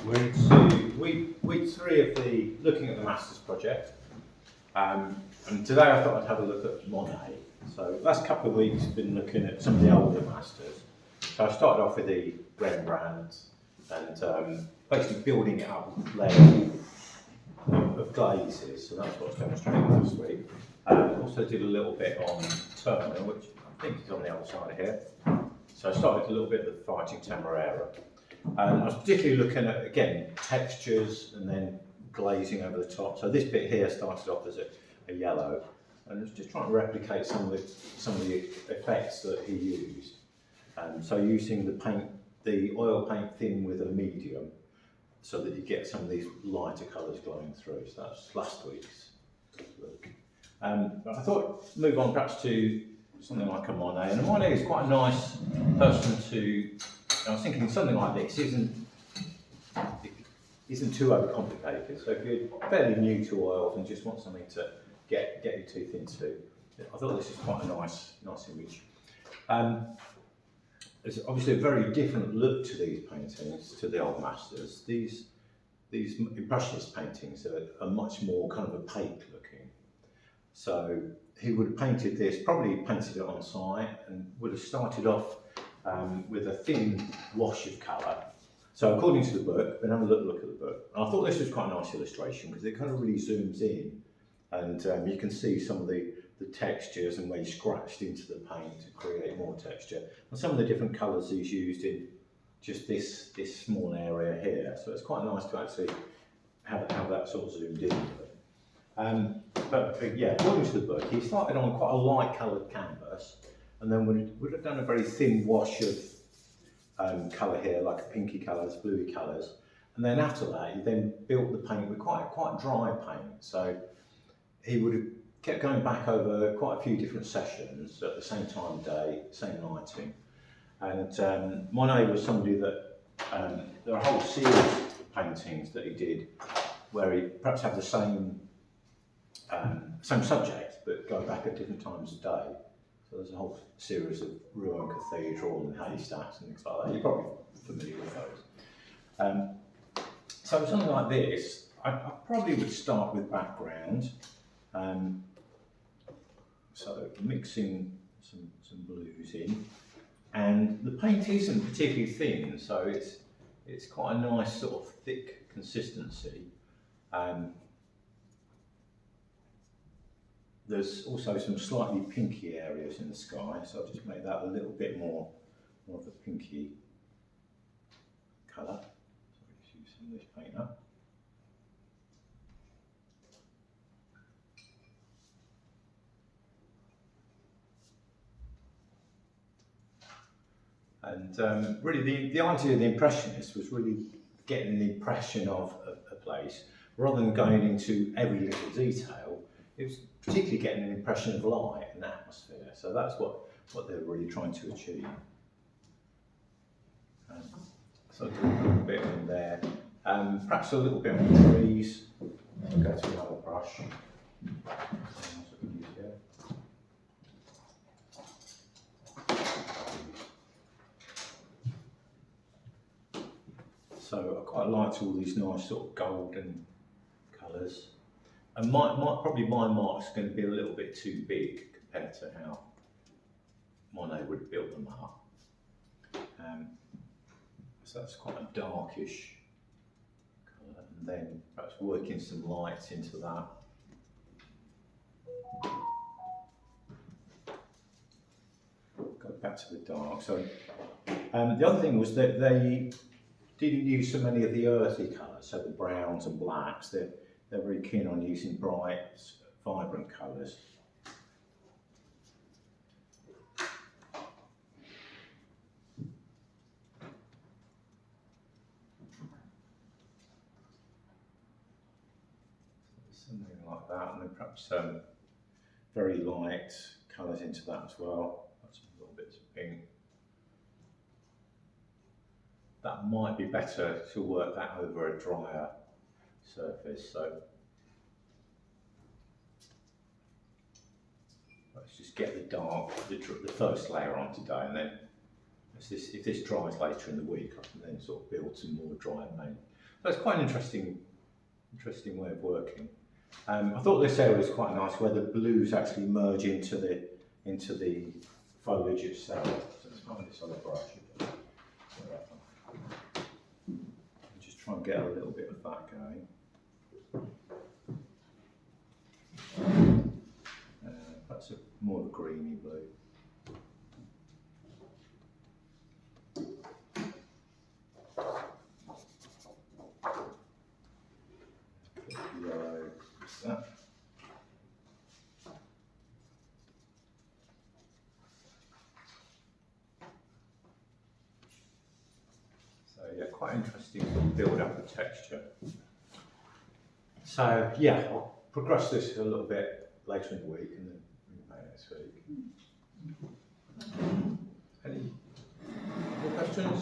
We're into week 3 of the looking at the Masters project, and today I thought I'd have a look at Monet. So last couple of weeks I've been looking at some of the older Masters. So I started off with the Rembrandt and basically building it up layers of glazes. So that's what's demonstrated last week. Also did a little bit on Turner, which I think is on the other side of here. So I started a little bit with Fighting Temeraire. And I was particularly looking at, again, textures and then glazing over the top. So this bit here started off as a yellow, and I was just trying to replicate some of the effects that he used. So using the oil paint thin with a medium, so that you get some of these lighter colours glowing through. So that's last week's look. I thought move on perhaps to something like a Monet, and a Monet is quite a nice person to. I was thinking something like this isn't too overcomplicated. So if you're fairly new to oils and just want something to get your teeth into, I thought this is quite a nice image. There's obviously a very different look to these paintings to the old masters. These impressionist paintings are much more kind of opaque looking. So he would have painted this, probably painted it on site, and would have started off with a thin wash of colour. So according to the book, then have a look at the book. And I thought this was quite a nice illustration because it kind of really zooms in, and you can see some of the textures and where he scratched into the paint to create more texture. And some of the different colours he's used in just this small area here. So it's quite nice to actually have that sort of zoomed in. But yeah, according to the book, he started on quite a light coloured canvas, and then would have done a very thin wash of colour here, like a pinky colours, bluey colours, and then after that he then built the paint with quite dry paint. So he would have kept going back over quite a few different sessions at the same time of day, same lighting. And Monet was somebody that there are a whole series of paintings that he did where he perhaps had the same subject but go back at different times of day. So there's a whole series of Rouen Cathedral and haystacks and things like that. You're probably familiar with those. So something like this, I probably would start with background. So mixing some blues in, and the paint isn't particularly thin, so it's quite a nice sort of thick consistency. There's also some slightly pinky areas in the sky, so I'll just make that a little bit more of a pinky colour. So let's use some of this paint up. And really the idea of the Impressionists was really getting the impression of a place, rather than going into every little detail. It was particularly getting an impression of light and atmosphere. So that's what they're really trying to achieve. So I'll do a little bit in there. Perhaps a little bit on the trees. I'll go to another brush. So I quite liked all these nice sort of golden colours. And probably my mark's going to be a little bit too big compared to how Monet would have built them up. So that's quite a darkish colour, and then perhaps working some lights into that. Go back to the dark. So the other thing was that they didn't use so many of the earthy colours, so the browns and blacks. They're very keen on using bright, vibrant colours. Something like that, and then perhaps very light colours into that as well. Perhaps a little bits of pink. That might be better to work that over a drier surface. So let's just get the dark, the first layer on today, and then if this dries later in the week, I can then sort of build some more dry So it's quite an interesting way of working. I thought this area was quite nice, where the blues actually merge into the foliage itself. So let's find this other brush. Just try and get a little bit of that going. That's more of a greeny blue. Yellow, that. So yeah, quite interesting to build up the texture. So yeah, I'll progress this a little bit later in the week and then repaint next week. Any more questions?